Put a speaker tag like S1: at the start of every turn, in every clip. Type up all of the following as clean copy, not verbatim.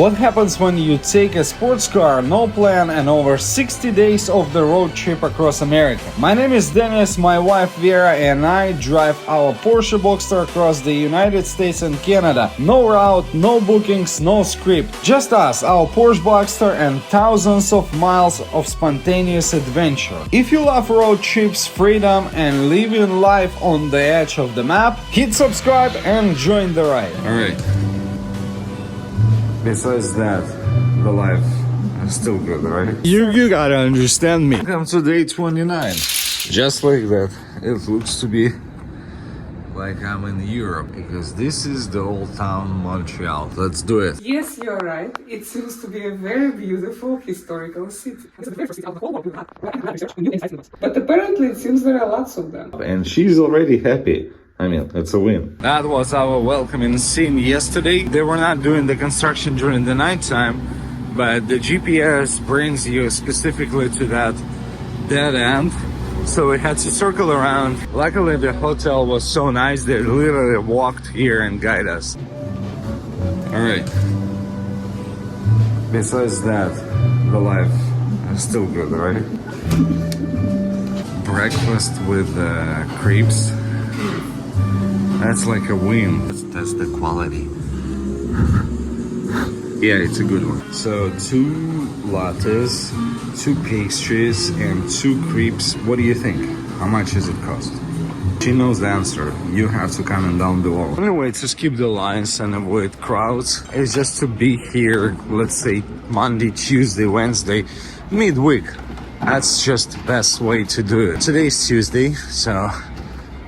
S1: What happens when you take a sports car, no plan, and over 60 days of the road trip across America? My name is Dennis, my wife Vera, and I drive our Porsche Boxster across the United States and Canada. No route, no bookings, no script. Just us, our Porsche Boxster, and thousands of miles of spontaneous adventure. If you love road trips, freedom, and living life on the edge of the map, hit subscribe and join the ride. Alright. Besides that, the life is still good, right? You gotta understand me. Welcome to day 29. Just like that, it looks to be like I'm in Europe, because this is the old town Montreal. Let's do it.
S2: Yes, you're right. It seems to be a very beautiful historical city. But apparently it seems there are lots of them.
S1: And she's already happy. I mean, it's a win. That was our welcoming scene yesterday. They were not doing the construction during the nighttime, but the GPS brings you specifically to that dead end. So we had to circle around. Luckily, the hotel was so nice, they literally walked here and guided us. All right. Besides that, the life is still good, right? Breakfast with crepes. That's like a win. That's the quality. Yeah, it's a good one. So 2 lattes, 2 pastries, and 2 crepes. What do you think? How much does it cost? She knows the answer. You have to comment down below. Anyway, to skip the lines and avoid crowds is just to be here, let's say Monday, Tuesday, Wednesday, midweek. That's just the best way to do it. Today's Tuesday, so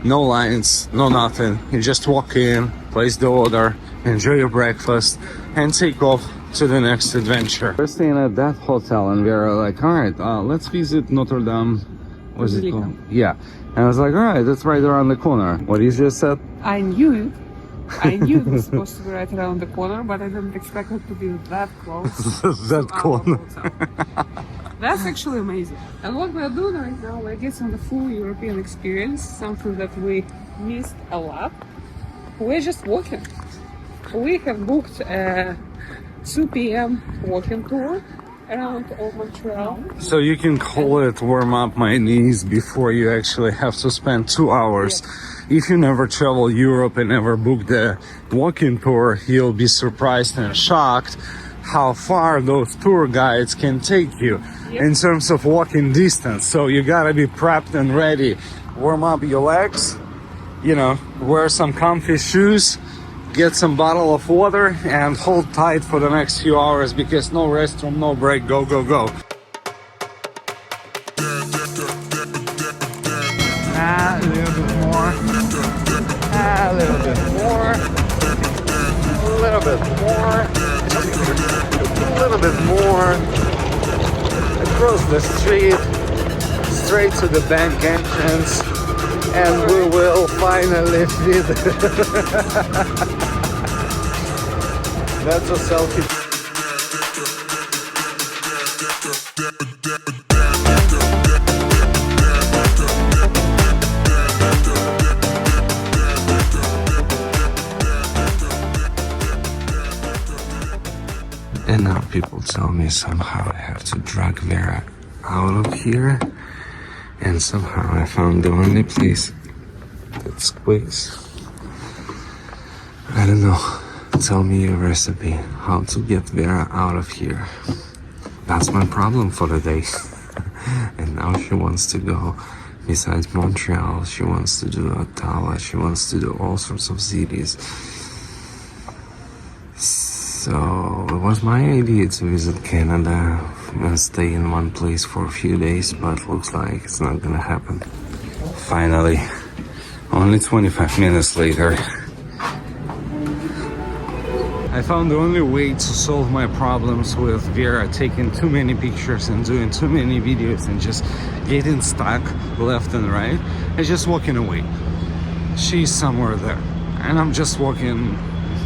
S1: no lines, no nothing. You just walk in, place the order, enjoy your breakfast, and take off to the next adventure. We're staying at that hotel and we're like, alright, let's visit Notre Dame. What's it called? Yeah. And I was like, alright, that's right around the corner. What you just said?
S2: I knew it. I knew it was supposed to be right around the corner, but I didn't expect it to be that close.
S1: That corner.
S2: That's actually amazing. And what we're doing right now, we're getting the full European experience, something that we missed a lot. We're just walking. We have booked a 2 p.m. walking tour around Old Montreal.
S1: So you can call it warm up my knees before you actually have to spend 2 hours. Yeah. If you never travel Europe and never book the walking tour, you'll be surprised and shocked how far those tour guides can take you. Yep. In terms of walking distance. So you gotta be prepped and ready. Warm up your legs, you know, wear some comfy shoes, get some bottle of water, and hold tight for the next few hours, because no restroom, no break, go, go, go. A little bit more. A little bit more. A little bit more. A little bit more. Across the street, straight to the bank entrance, and we will finally fit. That's a selfie. And now people tell me somehow I have to drag Vera out of here, and somehow I found the only place that squeaks. I don't know. Tell me your recipe, how to get Vera out of here. That's my problem for the day. And now she wants to go. Besides Montreal, she wants to do Ottawa, she wants to do all sorts of cities. So it was my idea to visit Canada and stay in one place for a few days, but looks like it's not gonna happen. Finally, only 25 minutes later, I found the only way to solve my problems with Vera taking too many pictures and doing too many videos and just getting stuck left and right. And just walking away. She's somewhere there, and I'm just walking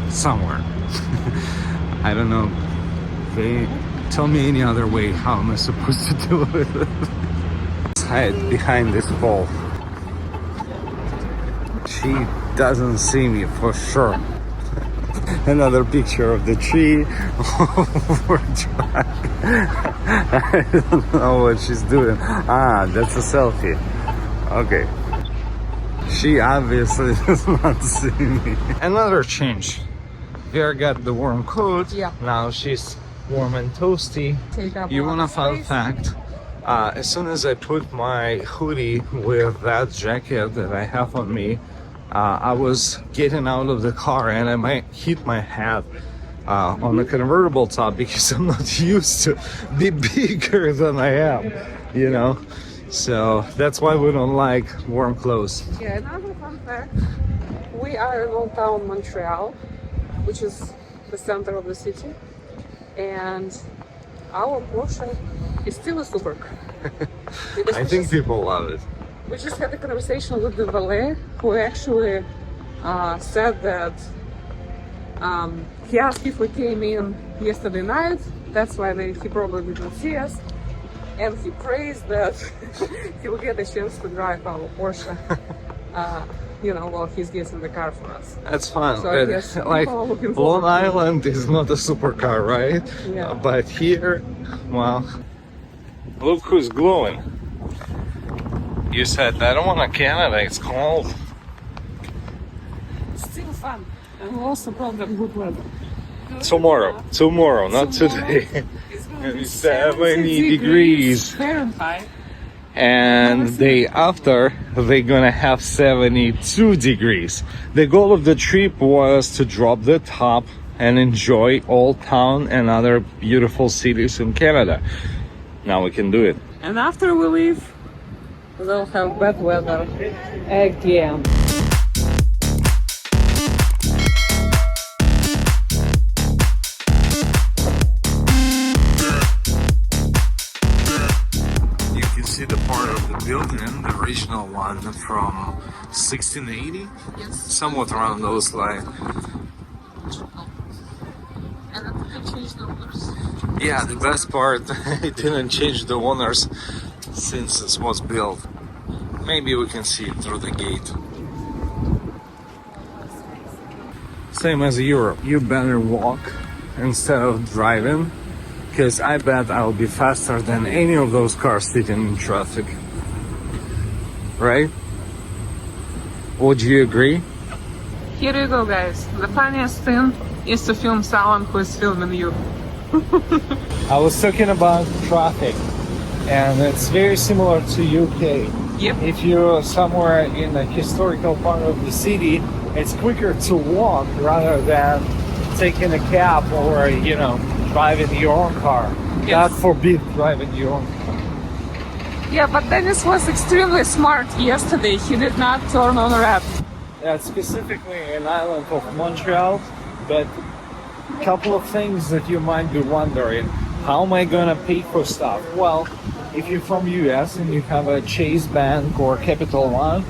S1: somewhere. I don't know. They tell me any other way. How am I supposed to do it? Hide behind this wall. She doesn't see me for sure. Another picture of the tree. Over truck. I don't know what she's doing. Ah, that's a selfie. Okay. She obviously does not see me. Another change. Vera got the warm coat.
S2: Yeah.
S1: Now she's warm and toasty. You want a fun fact? As soon as I put my hoodie with that jacket that I have on me, I was getting out of the car and I might hit my head on the convertible top because I'm not used to be bigger than I am, you know? So that's why we don't like warm clothes.
S2: Yeah, another fun fact. We are in Old Montreal, which is the center of the city. And our Porsche is still a supercar.
S1: I think people love it.
S2: We just had a conversation with the valet who actually said that he asked if we came in yesterday night. That's why he probably didn't see us. And he praised that he will get a chance to drive our Porsche, while he's getting the car for us.
S1: That's fun.
S2: So I guess
S1: like
S2: people are looking
S1: Long
S2: forward to it.
S1: Island is not a supercar, right?
S2: Yeah.
S1: But here, well, look who's glowing. You said, I don't want a Canada, it's cold.
S2: It's still fun. And we also brought them good weather.
S1: Tomorrow, not
S2: Tomorrow,
S1: today.
S2: It's going to be
S1: 70 degrees.
S2: Fahrenheit.
S1: And day after, they're gonna have 72 degrees. The goal of the trip was to drop the top and enjoy Old Town and other beautiful cities in Canada. Now we can do it.
S2: And after we leave, we'll have bad weather again.
S1: You can see the part of the building, the original one from 1680,
S2: Yes.
S1: somewhat around those lines.
S2: And then we can change the owners.
S1: Yeah, the best part, it didn't change the owners since it was built. Maybe we can see it through the gate. Same as Europe, you better walk instead of driving, because I bet I'll be faster than any of those cars sitting in traffic. Right? Would you agree?
S2: Here you go, guys. The funniest thing is to film someone who is filming you.
S1: I was talking about traffic, and it's very similar to UK.
S2: Yep.
S1: If you're somewhere in a historical part of the city, it's quicker to walk rather than taking a cab or, driving your own car.
S2: Yes.
S1: God forbid driving your own car.
S2: Yeah, but Dennis was extremely smart yesterday. He did not turn on red.
S1: That's specifically an island of Montreal, but a couple of things that you might be wondering. How am I gonna pay for stuff? Well, if you're from US and you have a Chase Bank or Capital One,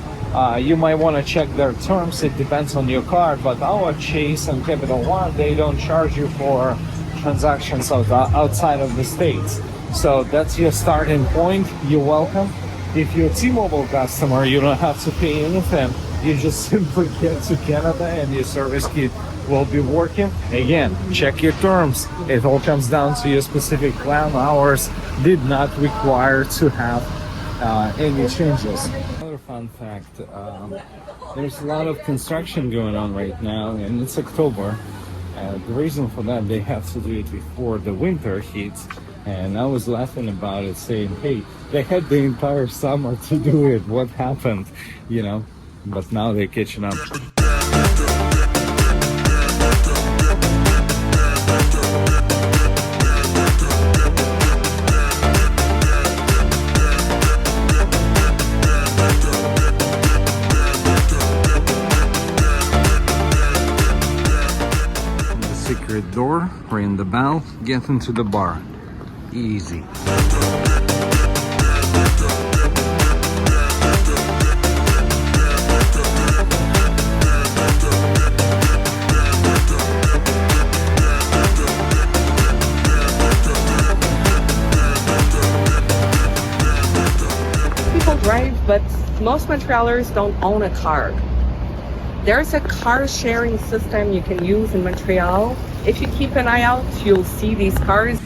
S1: you might want to check their terms. It depends on your card, but our Chase and Capital One, they don't charge you for transactions outside of the States. So that's your starting point. You're welcome. If you're a T-Mobile customer, you don't have to pay anything. You just simply get to Canada and your service kit will be working. Again, check your terms. It all comes down to your specific plan. Ours did not require to have any changes. Another fun fact, there's a lot of construction going on right now, and it's October. The reason for that, they have to do it before the winter hits. And I was laughing about it, saying, hey, they had the entire summer to do it. What happened? But now they're catching up. The secret door, ring the bell, get into the bar. Easy.
S2: People drive, but most Montrealers don't own a car. There's a car sharing system you can use in Montreal. If you keep an eye out, you'll see these cars.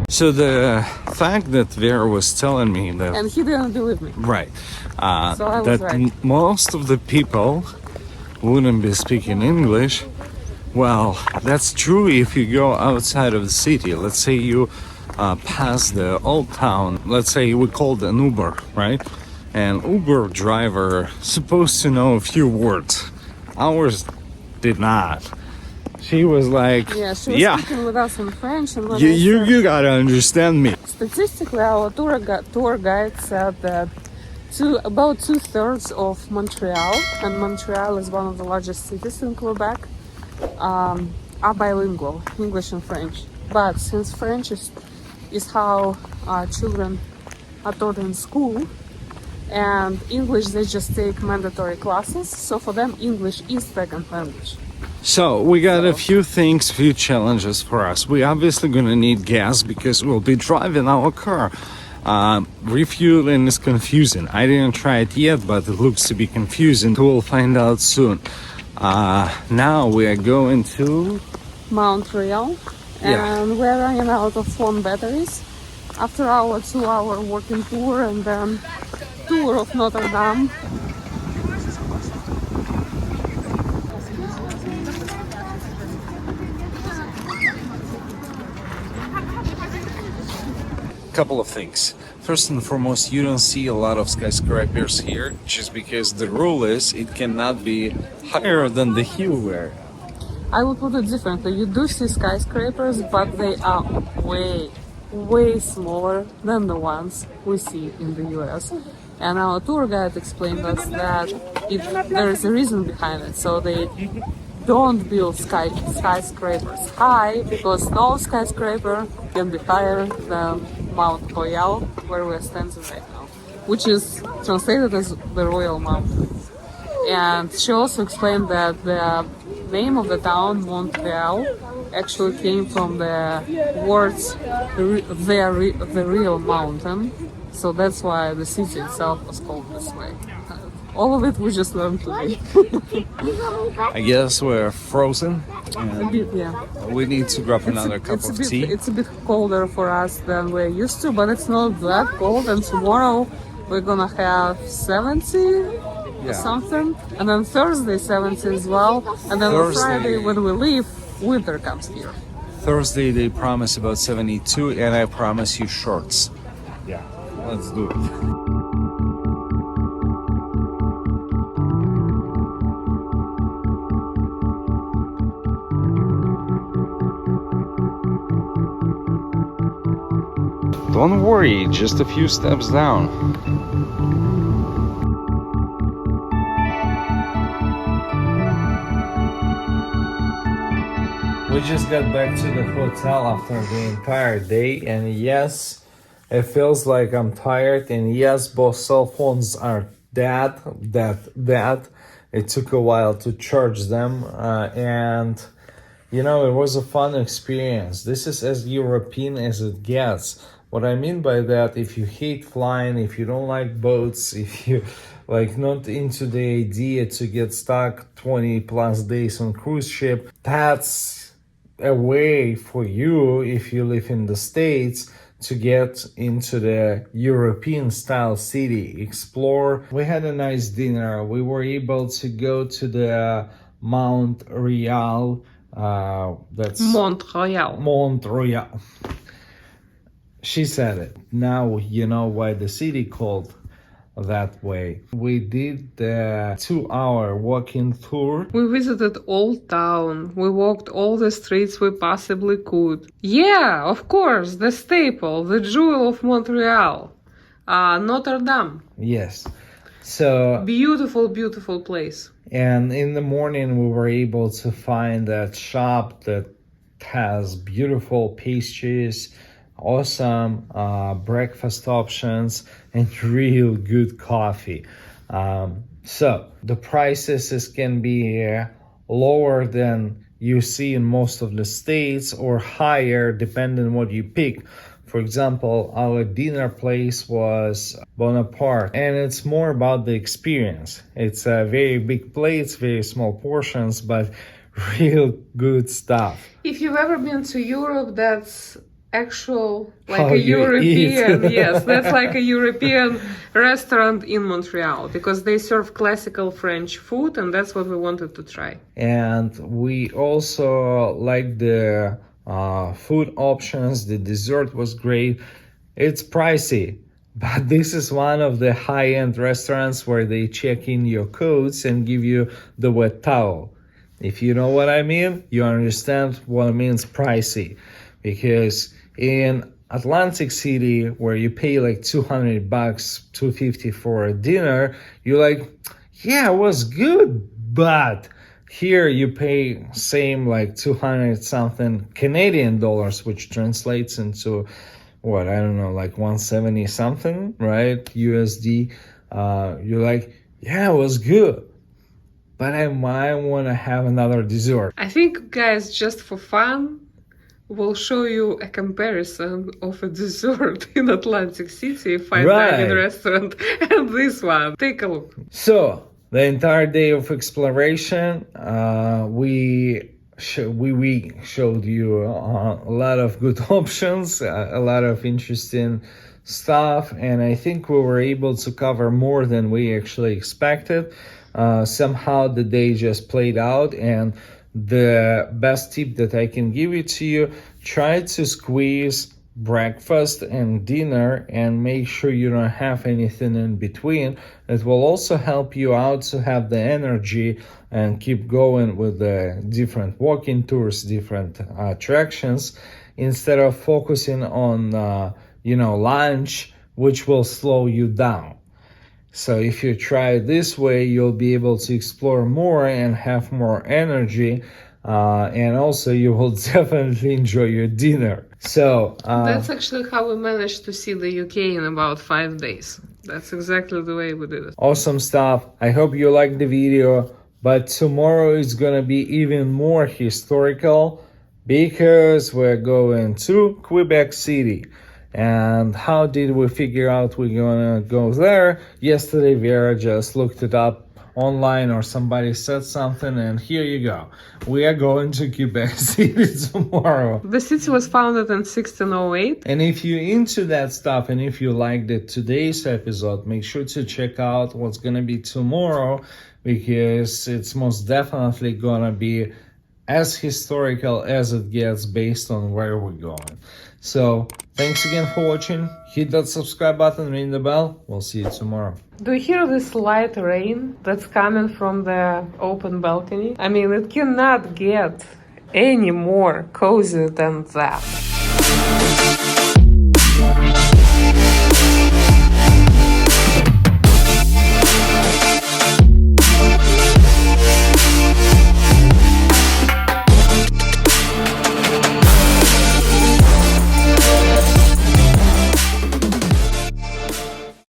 S1: So the fact that Vera was telling me that,
S2: And he didn't believe me.
S1: right,
S2: So I was
S1: that
S2: right.
S1: most of the people wouldn't be speaking English. Well, that's true if you go outside of the city. Let's say you pass the old town. Let's say we called an Uber, right? And Uber driver supposed to know a few words. Ours did not. She was like,
S2: Yeah, she was speaking with us in French. And when I
S1: you gotta understand me.
S2: statistically, our tour guide said that about 2/3 of Montreal, and Montreal is one of the largest cities in Quebec, are bilingual, English and French. But since French is how children are taught in school, and English they just take mandatory classes, so for them English is second language.
S1: So we got a few things, few challenges for us. We obviously gonna need gas because we'll be driving our car. Refueling is confusing. I didn't try it yet, but it looks to be confusing. We'll find out soon. Now we are going to
S2: Montreal, and we're running out of phone batteries. After our 2-hour walking tour and then tour of Notre Dame.
S1: couple of things. First and foremost, you don't see a lot of skyscrapers here just because the rule is it cannot be higher than the hill area.
S2: I will put it differently. You do see skyscrapers, but they are way smaller than the ones we see in the US. And our tour guide explained us that there is a reason behind it. So they don't build skyscrapers high because no skyscraper can be higher than Mount Royal, where we're standing right now, which is translated as the Royal Mountain. And she also explained that the name of the town, Montreal, actually came from the words the real mountain. So that's why the city itself was called this way. All of it we just learned today.
S1: I guess we're frozen.
S2: A bit, yeah.
S1: We need to grab another cup of tea.
S2: It's a bit colder for us than we're used to, but it's not that cold. And tomorrow we're gonna have 70 or something, and then Thursday 70 as well, and then on Friday when we leave, winter comes here.
S1: Thursday they promise about 72, and I promise you shorts. Yeah, let's do it. Don't worry, just a few steps down. We just got back to the hotel after the entire day, and yes, it feels like I'm tired, and yes, both cell phones are dead. It took a while to charge them, and you know, it was a fun experience. This is as European as it gets. What I mean by that, if you hate flying, if you don't like boats, if you like not into the idea to get stuck 20 plus days on cruise ship, that's a way for you, if you live in the States, to get into the European style city, explore. We had a nice dinner. We were able to go to the Montreal. That's Montreal. She said it. Now you know why the city called that way. We did the 2-hour walking tour.
S2: We visited Old Town. We walked all the streets we possibly could. Yeah, of course, the staple, the jewel of Montreal, Notre Dame.
S1: Yes. So
S2: beautiful place.
S1: And in the morning we were able to find that shop that has beautiful pastries, awesome breakfast options, and real good coffee.
S3: So the prices can be lower than you see in most of the states or higher depending on what you pick. For example, our dinner place was Bonaparte, and it's more about the experience. It's a very big plates, very small portions, but real good stuff.
S2: If you've ever been to Europe, that's actual like
S3: How
S2: a
S3: you
S2: European,
S3: eat.
S2: yes, that's like a European restaurant in Montreal because they serve classical French food, and that's what we wanted to try.
S3: And we also like the food options. The dessert was great. It's pricey, but this is one of the high-end restaurants where they check in your codes and give you the wet towel. If you know what I mean, you understand what it means pricey. Because in Atlantic City, where you pay like $200, $250 for a dinner, you're like, yeah, it was good, but here you pay same like 200 something Canadian dollars, which translates into what, I don't know, like 170 something, right? USD. You're like, yeah, it was good, but I might want to have another dessert.
S2: I think, guys, just for fun, we'll show you a comparison of a dessert in Atlantic City, fine dining restaurant, and this one. Take a look.
S3: So the entire day of exploration, we showed you a lot of good options, a lot of interesting stuff, and I think we were able to cover more than we actually expected. Somehow the day just played out, and the best tip that I can give it to you, try to squeeze breakfast and dinner and make sure you don't have anything in between. It will also help you out to have the energy and keep going with the different walking tours, different attractions, instead of focusing on lunch, which will slow you down. So if you try it this way, you'll be able to explore more and have more energy, and also you will definitely enjoy your dinner. So
S2: that's actually how we managed to see the UK in about 5 days. That's exactly the way we did it.
S3: Awesome stuff. I hope you liked the video, but tomorrow is gonna be even more historical because we're going to Quebec City. And how did we figure out we're gonna go there? Yesterday Vera just looked it up online, or somebody said something, and here you go. We are going to Quebec City tomorrow.
S2: The city was founded in 1608.
S3: And if you're into that stuff, and if you liked today's episode, make sure to check out what's gonna be tomorrow, because it's most definitely gonna be as historical as it gets based on where we're going. So thanks again for watching. Hit that subscribe button, ring the bell. We'll see you tomorrow.
S2: Do you hear this light rain that's coming from the open balcony? I mean, it cannot get any more cozy than that.